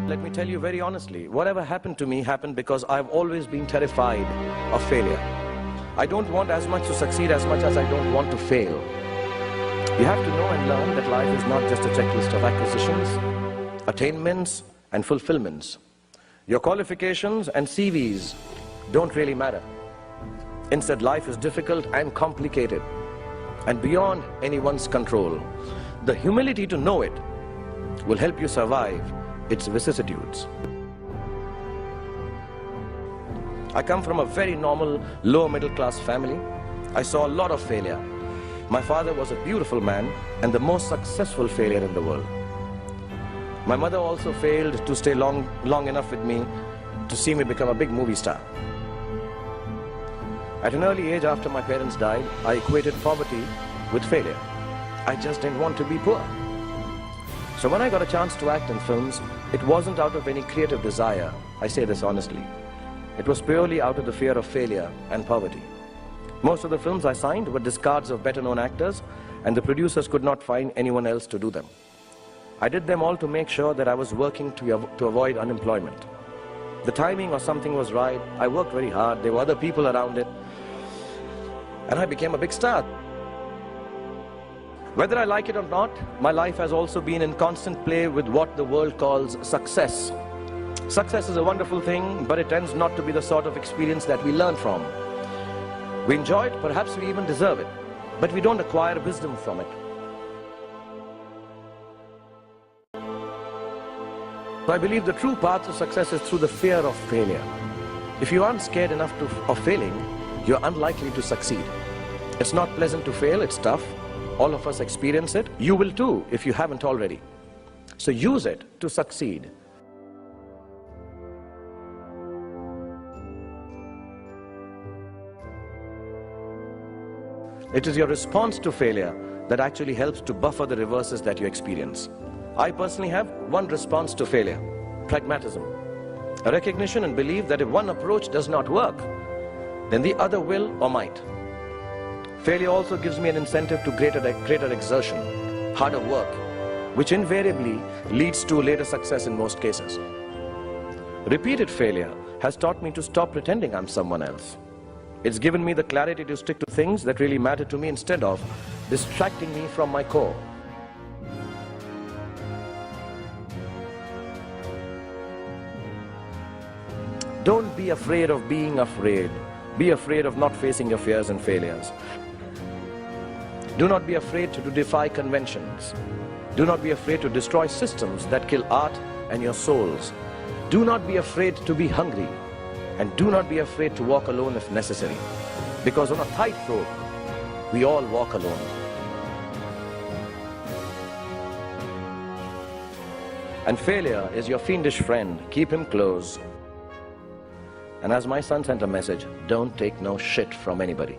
Let me tell you very honestly, whatever happened to me happened because I've always been terrified of failure. I don't want as much to succeed as much as I don't want to fail. You have to know and learn that life is not just a checklist of acquisitions, attainments and fulfillments. Your qualifications and CVs don't really matter. Instead, life is difficult and complicated and beyond anyone's control. The humility to know it will help you survive its vicissitudes. I come from a very normal, lower middle class family. I saw a lot of failure. My father was a beautiful man and the most successful failure in the world. My mother also failed to stay long enough with me to see me become a big movie star. At an early age after my parents died, I equated poverty with failure. I just didn't want to be poor. So when I got a chance to act in films, it wasn't out of any creative desire. I say this honestly. It was purely out of the fear of failure and poverty. Most of the films I signed were discards of better-known actors, and the producers could not find anyone else to do them. I did them all to make sure that I was working to avoid unemployment. The timing or something was right. I worked very hard. There were other people around it. And I became a big star. Whether I like it or not, my life has also been in constant play with what the world calls success. Success is a wonderful thing, but it tends not to be the sort of experience that we learn from. We enjoy it, perhaps we even deserve it, but we don't acquire wisdom from it. So I believe the true path to success is through the fear of failure. If you aren't scared enough of failing, you're unlikely to succeed. It's not pleasant to fail, it's tough. All of us experience it. You will too, if you haven't already. So use it to succeed. It is your response to failure that actually helps to buffer the reverses that you experience. I personally have one response to failure: pragmatism. A recognition and belief that if one approach does not work, then the other will or might. Failure also gives me an incentive to greater exertion, harder work, which invariably leads to later success in most cases. Repeated failure has taught me to stop pretending I'm someone else. It's given me the clarity to stick to things that really matter to me instead of distracting me from my core. Don't be afraid of being afraid. Be afraid of not facing your fears and failures. Do not be afraid to defy conventions. Do not be afraid to destroy systems that kill art and your souls. Do not be afraid to be hungry. And do not be afraid to walk alone if necessary. Because on a tightrope, we all walk alone. And failure is your fiendish friend. Keep him close. And as my son sent a message, don't take no shit from anybody.